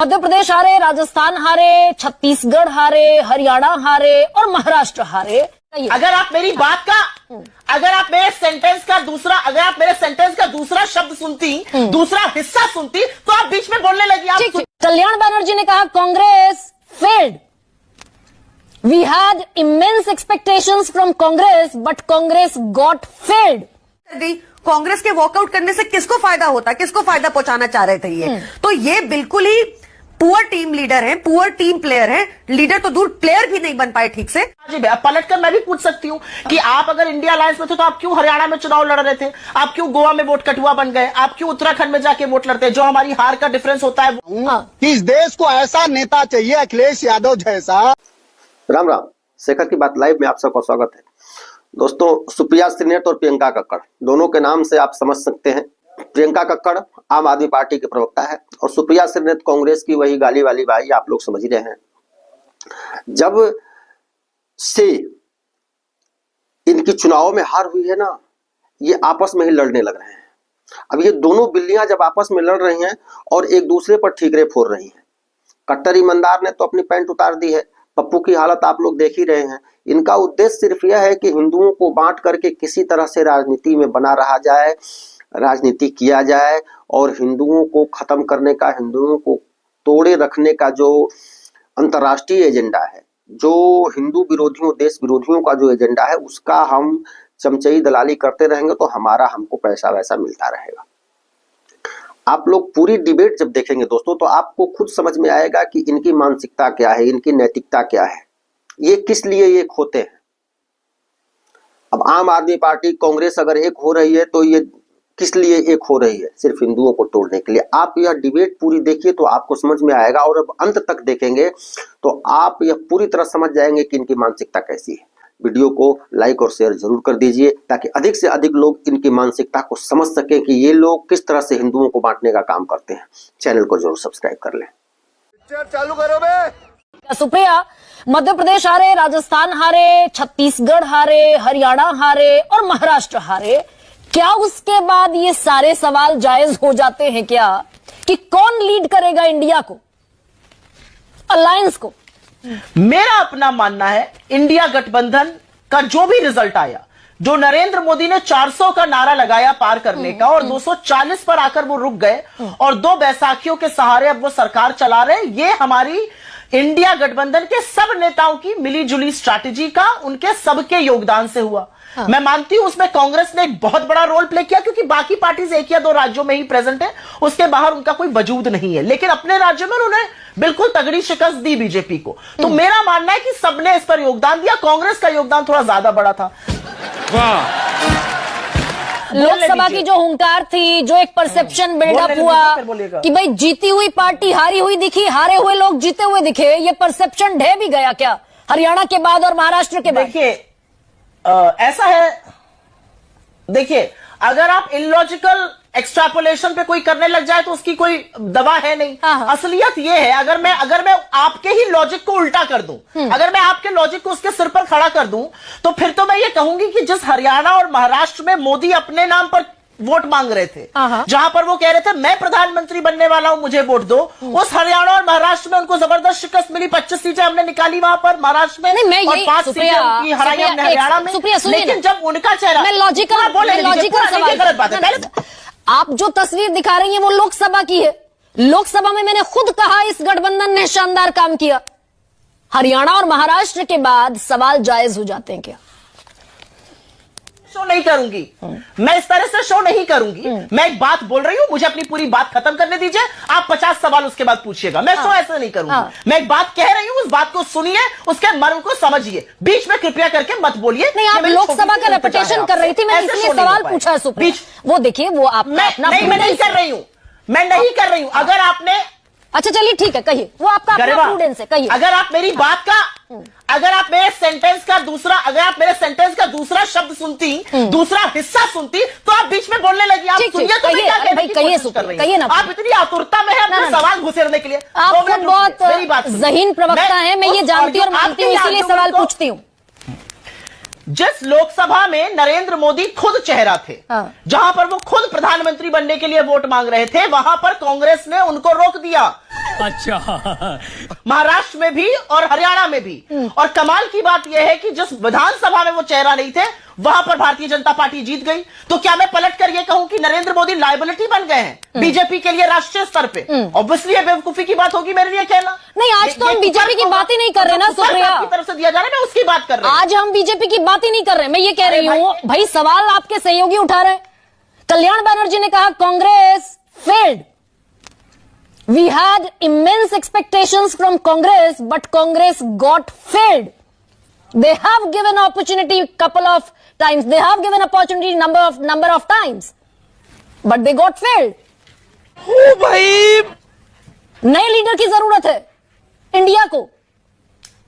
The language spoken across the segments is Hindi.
मध्य प्रदेश हारे, राजस्थान हारे, छत्तीसगढ़ हारे, हरियाणा हारे और महाराष्ट्र हारे। अगर आप मेरी बात का, अगर आप मेरे सेंटेंस का दूसरा शब्द सुनती, दूसरा हिस्सा सुनती, तो आप बीच में बोलने लगी। आप कल्याण बनर्जी ने कहा Congress failed. We had immense expectations from Congress but Congress got failed. Congress के वॉकआउट करने से किसको फायदा होता, किसको फायदा पहुंचाना चाह रहे थे ये? तो ये बिल्कुल ही पुअर टीम लीडर हैं, पुअर टीम प्लेयर हैं। लीडर तो दूर, प्लेयर भी नहीं बन पाए ठीक से। जी पलटकर मैं भी पूछ सकती हूँ कि आप अगर इंडिया अलायंस में थे तो आप क्यों हरियाणा में चुनाव लड़ रहे थे? आप क्यों गोवा में वोट कटुआ बन गए? आप क्यों उत्तराखंड में जाके वोट लड़ते? जो हमारी हार का डिफरेंस होता है कि इस देश को ऐसा नेता चाहिए अखिलेश यादव जैसा। राम राम, शेखर की बात लाइव में आप सबका स्वागत है। दोस्तों, सुप्रिया श्रीनेत और प्रियंका कक्कड़ दोनों के नाम से आप समझ सकते हैं। प्रियंका कक्कड़ आम आदमी पार्टी के प्रवक्ता है और सुप्रिया श्रीनेत कांग्रेस की वही गाली वाली भाई, आप लोग समझ ही रहे हैं। जब से इनकी चुनाव में हार हुई है ना, ये आपस में ही लड़ने लग रहे हैं। अब ये दोनों बिल्लियां जब आपस में लड़ रही हैं और एक दूसरे पर ठीकरे फोड़ रही हैं। कट्टर ईमानदार ने तो अपनी पैंट उतार दी है, पप्पू की हालत आप लोग देख ही रहे हैं। इनका उद्देश्य सिर्फ यह है कि हिंदुओं को बांट करके किसी तरह से राजनीति में बना रहा जाए, राजनीति किया जाए और हिंदुओं को खत्म करने का, हिंदुओं को तोड़े रखने का जो अंतर्राष्ट्रीय एजेंडा है, जो हिंदू विरोधियों, देश विरोधियों का जो एजेंडा है, उसका हम चमचई दलाली करते रहेंगे तो हमको पैसा वैसा मिलता रहेगा। आप लोग पूरी डिबेट जब देखेंगे दोस्तों, तो आपको खुद समझ में आएगा कि इनकी मानसिकता क्या है, इनकी नैतिकता क्या है, ये किस लिए ये खोते हैं। अब आम आदमी पार्टी, कांग्रेस अगर एक हो रही है तो ये किस लिए एक हो रही है? सिर्फ हिंदुओं को तोड़ने के लिए। आप यह डिबेट पूरी देखिए तो आपको समझ में आएगा और अब अंत तक देखेंगे तो आप यह पूरी तरह समझ जाएंगे कि इनकी मानसिकता कैसी है। वीडियो को लाइक और शेयर जरूर कर दीजिए ताकि अधिक से अधिक लोग इनकी मानसिकता को समझ सकें कि ये लोग किस तरह से हिंदुओं को बांटने का काम करते हैं। चैनल को जरूर सब्सक्राइब कर लें। चालू करो बे। सुप्रिया, मध्य प्रदेश हारे, राजस्थान हारे, छत्तीसगढ़ हारे, हरियाणा हारे और महाराष्ट्र हारे। क्या उसके बाद ये सारे सवाल जायज हो जाते हैं क्या कि कौन लीड करेगा इंडिया को, अलायंस को? मेरा अपना मानना है, इंडिया गठबंधन का जो भी रिजल्ट आया, जो नरेंद्र मोदी ने 400 का नारा लगाया पार करने का और 240 पर आकर वो रुक गए और 2 बैसाखियों के सहारे अब वो सरकार चला रहे, ये हमारी इंडिया गठबंधन के सब नेताओं की मिलीजुली स्ट्रैटेजी का, उनके सबके योगदान से हुआ। मैं मानती हूं उसमें कांग्रेस ने एक बहुत बड़ा रोल प्ले किया क्योंकि बाकी पार्टीज 1 या 2 राज्यों में ही प्रेजेंट है, उसके बाहर उनका कोई वजूद नहीं है, लेकिन अपने राज्य में उन्होंने बिल्कुल तगड़ी शिकस्त दी बीजेपी को। तो मेरा मानना है कि सबने इस पर योगदान दिया। कांग्रेस का योगदान थोड़ा ज्यादा बड़ा था। लोकसभा की जो हुंकार थी, जो एक परसेप्शन बिल्डअप हुआ कि भाई जीती हुई पार्टी हारी हुई दिखी, हारे हुए लोग जीते हुए दिखे, ये परसेप्शन ढह भी गया क्या हरियाणा के बाद और महाराष्ट्र के बाद? देखिए ऐसा है, देखिए अगर आप इलॉजिकल एक्सट्रापोलेशन पे कोई करने लग जाए तो उसकी कोई दवा है नहीं। असलियत ये है, अगर मैं आपके ही लॉजिक को उल्टा कर दूं, अगर मैं आपके लॉजिक को उसके सिर पर खड़ा कर दूं, तो फिर तो मैं ये कहूंगी कि जिस हरियाणा और महाराष्ट्र में मोदी अपने नाम पर वोट मांग रहे थे, जहां पर वो कह रहे थे मैं प्रधानमंत्री बनने वाला हूं, मुझे वोट दो, उस हरियाणा और महाराष्ट्र में उनको जबरदस्त शिकस्त मिली। 25 सीटें हमने निकाली वहां पर महाराष्ट्र में और 5 सीटें उनकी हराई हमने हरियाणा में। लेकिन जब उनका चेहरा, मैं लॉजिकल सवाल, गलत बात है। पहले आप जो तस्वीर दिखा रही हैं वो लोकसभा की है। लोकसभा में मैंने खुद कहा इस गठबंधन ने शानदार काम किया। हरियाणा और महाराष्ट्र के बाद सवाल जायज हो जाते हैं क्या? शो नहीं करूंगी मैं, इस तरह से शो नहीं करूंगी। मैं एक बात बोल रही हूं, मुझे अपनी पूरी बात खत्म करने दीजिए। आप 50 सवाल उसके बाद पूछिएगा। मैं शो ऐसा नहीं करूंगी। मैं एक बात कह रही हूं, उस बात को सुनिए, उसके मर्म को समझिए, बीच में कृपया करके मत बोलिए। नहीं, आप लोकसभा का रेपुटेशन कर रही थी, मैं इसलिए सवाल पूछा सुप्रीम। वो देखिए, वो आप मैं नहीं कर रही हूं, मैं नहीं कर रही हूं। अगर आपने, अच्छा चलिए ठीक है, कहिए, वो आपका अपना प्रूडेंस है, कहिए। अगर आप मेरी बात का, अगर आप मेरे सेंटेंस का दूसरा शब्द सुनती, दूसरा हिस्सा सुनती, तो आप बीच में बोलने लगी। आप सुनिए तो कहिए ना। आप इतनी आतुरता में है अपने सवाल घुसेरने के लिए। आप बहुत ज़हीन प्रवक्ता हैं, मैं ये जानती और मानती हूँ, इसीलिए सवाल पूछती हूँ। जिस लोकसभा में नरेंद्र मोदी खुद चेहरा थे, जहां पर वो खुद प्रधानमंत्री बनने के लिए वोट मांग रहे थे, वहां पर कांग्रेस ने उनको रोक दिया। अच्छा। महाराष्ट्र में भी और हरियाणा में भी। और कमाल की बात यह है कि जिस विधानसभा में वो चेहरा नहीं थे वहां पर भारतीय जनता पार्टी जीत गई। तो क्या मैं पलट कर यह कहूं कि नरेंद्र मोदी लायबिलिटी बन गए हैं बीजेपी के लिए राष्ट्रीय स्तर पे? ऑब्वियसली बेवकूफी की बात होगी मेरे लिए कहना। नहीं, आज तो हम बीजेपी की बात ही नहीं कर रहे ना सुप्रिया, आपकी तरफ से दिया जा रहा है, मैं उसकी बात कर रहा हूं। आज हम बीजेपी की बात ही नहीं कर रहे। मैं ये कह रही हूँ भाई, सवाल आपके सहयोगी उठा रहे हैं। कल्याण बनर्जी ने कहा Congress failed, we had immense expectations from Congress but Congress got failed. They have given opportunity couple of times. They have given opportunity number of times, but they got failed. ओ भाई, नए लीडर की जरूरत है इंडिया को।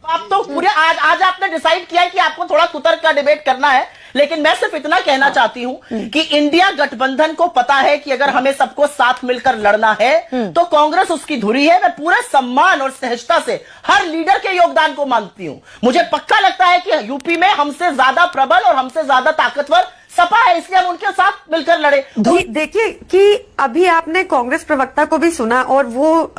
आप तो पूरे आज आपने डिसाइड किया है कि आपको थोड़ा कुतर्क का डिबेट करना है, लेकिन मैं सिर्फ इतना कहना चाहती हूं कि इंडिया गठबंधन को पता है कि अगर हमें सबको साथ मिलकर लड़ना है तो कांग्रेस उसकी धुरी है। मैं पूरे सम्मान और सहजता से हर लीडर के योगदान को मानती हूं। मुझे पक्का लगता है कि यूपी में हमसे ज्यादा प्रबल और हमसे ज्यादा ताकतवर सपा है, इसलिए हम उनके साथ मिलकर लड़े। देखिए कि अभी आपने कांग्रेस प्रवक्ता को भी सुना और वो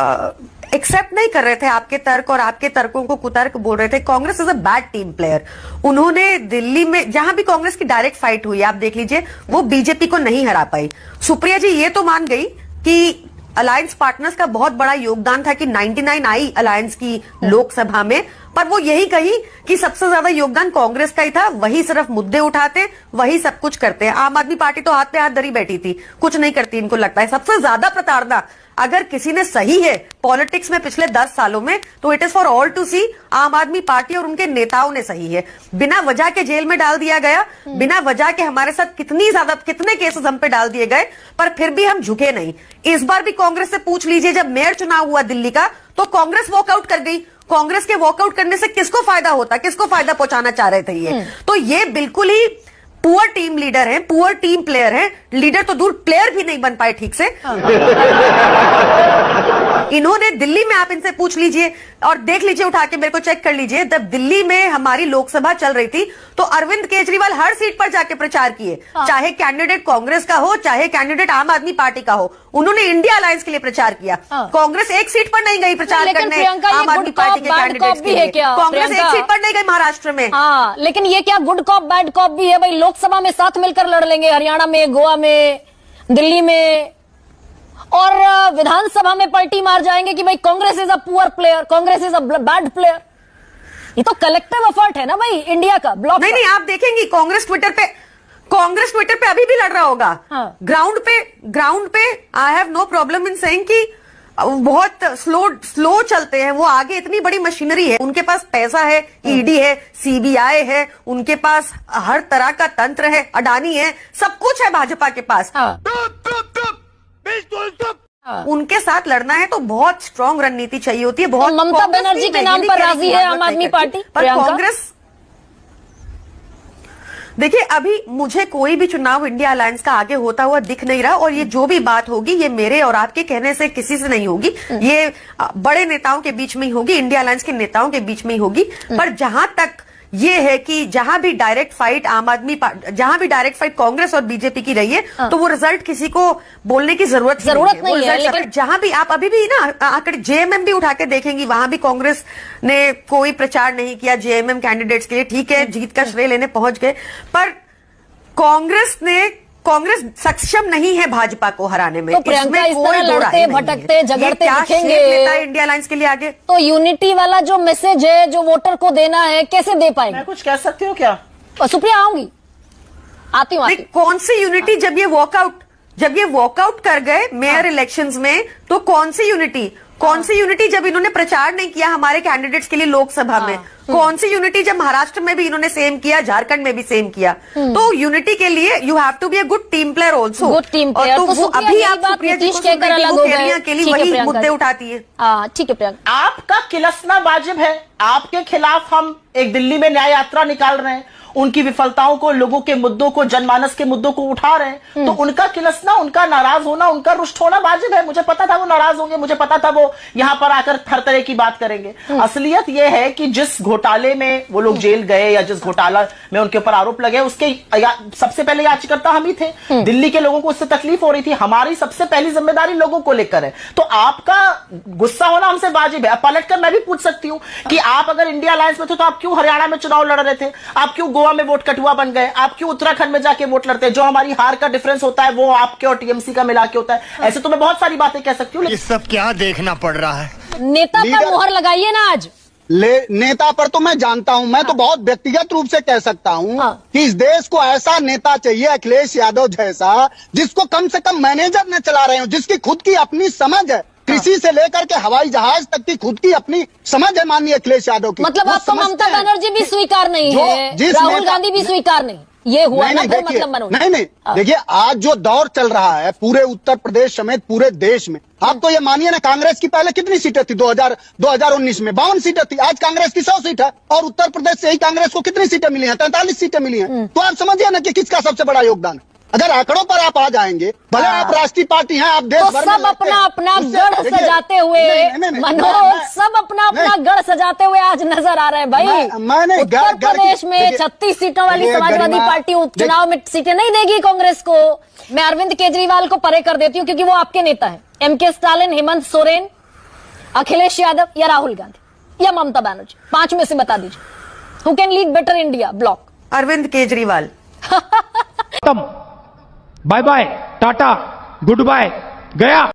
एक्सेप्ट नहीं कर रहे थे आपके तर्क और आपके तर्कों को कुतर्क बोल रहे थे। Congress is a bad team player. उन्होंने दिल्ली में जहां भी कांग्रेस की डायरेक्ट फाइट हुई, आप देख लीजिए, वो बीजेपी को नहीं हरा पाई। सुप्रिया जी ये तो मान गई कि अलायंस पार्टनर्स का बहुत बड़ा योगदान था कि 99 आई अलायंस की लोकसभा में, पर वो यही कही कि सबसे ज्यादा योगदान कांग्रेस का ही था। वही सिर्फ मुद्दे उठाते, वही सब कुछ करते। आम आदमी पार्टी तो हाथ पे हाथ धरी बैठी थी, कुछ नहीं करती। इनको लगता है सबसे ज्यादा प्रताड़ना अगर किसी ने सही है पॉलिटिक्स में पिछले 10 सालों में, तो it is for all to see, Aam Aadmi party और उनके नेताओं ने सही है। बिना वजह के जेल में डाल दिया गया, बिना वजह के हमारे साथ कितने केसेस हम पे डाल दिए गए, पर फिर भी हम झुके नहीं। इस बार भी कांग्रेस से पूछ लीजिए, जब मेयर चुनाव हुआ दिल्ली का तो कांग्रेस वॉकआउट कर गई। कांग्रेस के वॉकआउट करने से किसको फायदा होता, किसको फायदा पहुंचाना चाह रहे थे ये? तो ये बिल्कुल ही पुअर टीम लीडर हैं, पुअर टीम प्लेयर हैं। लीडर तो दूर, प्लेयर भी नहीं बन पाए ठीक से। इन्होंने दिल्ली में, आप इनसे पूछ लीजिए और देख लीजिए, उठा के मेरे को चेक कर लीजिए, जब दिल्ली में हमारी लोकसभा चल रही थी तो अरविंद केजरीवाल हर सीट पर जाके प्रचार किए, चाहे कैंडिडेट कांग्रेस का हो, चाहे कैंडिडेट आम आदमी पार्टी का हो। उन्होंने इंडिया अलायंस के लिए प्रचार किया। कांग्रेस एक सीट पर नहीं गई प्रचार करने आम आदमी पार्टी के कैंडिडेट्स के लिए। कांग्रेस एक सीट पर नहीं गई महाराष्ट्र में। हाँ, लेकिन ये क्या गुड कॉप बैड कॉप भी है भाई? लोकसभा में साथ मिलकर लड़ लेंगे, हरियाणा में, गोवा में, दिल्ली में, और विधानसभा में पलटी मार जाएंगे कि भाई Congress is a poor player, Congress is a bad player. ये तो कलेक्टिव एफर्ट है ना भाई इंडिया का, ब्लॉक। नहीं, आप देखेंगे कांग्रेस ट्विटर पे अभी भी लड़ रहा होगा। ग्राउंड पे I have no problem in saying कि बहुत स्लो चलते हैं वो। आगे इतनी बड़ी मशीनरी है, उनके पास पैसा है, ईडी है, सीबीआई है, उनके पास हर तरह का तंत्र है, अडानी है, सब कुछ है भाजपा के पास। उनके साथ लड़ना है तो बहुत स्ट्रांग रणनीति चाहिए होती है। बहुत ममता बनर्जी के नाम पर राजी है आम आदमी पार्टी, पर कांग्रेस। देखिए अभी मुझे कोई भी चुनाव इंडिया अलायंस का आगे होता हुआ दिख नहीं रहा, और ये जो भी बात होगी ये मेरे और आपके कहने से किसी से नहीं होगी, ये बड़े नेताओं के बीच में ही होगी, इंडिया अलायंस के नेताओं के बीच में ही होगी। पर जहां तक ये है कि जहां भी डायरेक्ट फाइट कांग्रेस और बीजेपी की रही है, तो वो रिजल्ट किसी को बोलने की जरूरत नहीं है। लेकिन जहां भी आप अभी भी ना आंकड़े जेएमएम भी उठा के देखेंगी, वहां भी कांग्रेस ने कोई प्रचार नहीं किया जेएमएम कैंडिडेट्स के लिए। ठीक है, जीत का श्रेय लेने पहुंच गए, पर कांग्रेस सक्षम नहीं है भाजपा को हराने में। तो प्रियंका इस तरह लड़ते भटकते झगड़ते दिखेंगे इंडिया अलायंस के लिए आगे, तो यूनिटी वाला जो मैसेज है जो वोटर को देना है, कैसे दे पाएंगे? मैं कुछ कह सकती हूँ क्या? सुप्रिया आऊंगी, आती हूँ। कौन सी यूनिटी? जब ये वॉकआउट कर गए मेयर इलेक्शंस में, तो कौन सी यूनिटी जब इन्होंने प्रचार नहीं किया हमारे कैंडिडेट्स के लिए लोकसभा में? कौन सी यूनिटी जब महाराष्ट्र में भी इन्होंने सेम किया, झारखंड में भी सेम किया? तो यूनिटी के लिए you have to be a good team player also. Good team player. तो वो अभी आप नीतीश कहकर अलग हो गए के लिए वही मुद्दे उठाती है। ठीक है प्रियंका, आपका किलसना वाजिब है। आपके खिलाफ हम एक दिल्ली में न्याय यात्रा निकाल रहे हैं, उनकी विफलताओं को, लोगों के मुद्दों को, जनमानस के मुद्दों को उठा रहे हैं, तो उनका किलसना, उनका नाराज होना, उनका रुष्ट होना वाजिब है। मुझे पता था वो नाराज होंगे, मुझे पता था वो यहां पर आकर हर तरह की बात करेंगे। असलियत यह है कि जिस घोटाले में वो लोग जेल गए या जिस घोटाला में उनके ऊपर आरोप लगे, उसके सबसे पहले याचिकर्ता हम ही थे। दिल्ली के लोगों को उससे तकलीफ हो रही थी। हमारी सबसे पहली जिम्मेदारी लोगों को लेकर है। तो आपका गुस्सा होना हमसे वाजिब है। अब पलटकर मैं भी पूछ सकती हूं कि आप अगर इंडिया अलायंस में थे तो आप क्यों हरियाणा में चुनाव लड़ रहे थे? आप क्यों गोवा में वोट कटुआ बन गए? आप क्यों उत्तराखंड में जाके वोट लड़ते हैं? जो हमारी हार का डिफरेंस होता है वो आपके और टीएमसी का मिला के होता है। ऐसे तो मैं बहुत सारी बातें कह सकती हूँ। ये सब क्या देखना पड़ रहा है? नेता पर लीडर- मोहर लगाइए ना आज। नेता पर तो मैं जानता हूं, मैं तो बहुत व्यक्तिगत रूप से कह सकता हूं हाँ। कि इस देश को ऐसा नेता चाहिए, अखिलेश यादव जैसा, जिसको कम से कम मैनेजर न चला रहे हो, जिसकी खुद की अपनी समझ है, कृषि से लेकर के हवाई जहाज तक की खुद की अपनी समझ है माननीय अखिलेश यादव की। मतलब वो आपको समझते ममता हैं। बनर्जी भी स्वीकार नहीं जो है, जिस राहुल नेता- गांधी भी स्वीकार नहीं, ये हुआ नहीं ना नहीं फिर देखिए, मतलब मनोज। नहीं नहीं हाँ। देखिए, आज जो दौर चल रहा है पूरे उत्तर प्रदेश समेत पूरे देश में, आप तो ये मानिए ना, कांग्रेस की पहले कितनी सीटें थी? 2019 में 52 सीटें थी, आज कांग्रेस की 100 सीट है। और उत्तर प्रदेश से ही कांग्रेस को कितनी सीटें मिली हैं? 43 सीटें मिली हैं। तो आप समझिए ना कि किसका सबसे बड़ा योगदान है। अगर आंकड़ों पर आप आ जाएंगे, भले आप राष्ट्रीय पार्टी हैं, आप देश तो भर में सब लड़ते अपना हैं, अपना उससे- गढ़ देखिए, सजाते हुए नहीं, मनोज, सब अपना अपना नहीं। गढ़ सजाते हुए आज नजर आ रहे हैं भाई। मैंने उत्तर गढ़ की- प्रदेश में देखिए, 36 सीटों वाली देखिए, समाजवादी गरिमा- पार्टी उपचुनाव में सीटें नहीं देगी कांग्रेस को। मैं अरविंद केजरीवाल को परे कर देती हूँ क्योंकि वो आपके नेता है। एमके स्टालिन, हेमंत सोरेन, अखिलेश यादव या राहुल गांधी या ममता बनर्जी, 5 में से बता दीजिए who can lead better India bloc. Arvind Kejriwal. Bye bye, tata, goodbye, गया।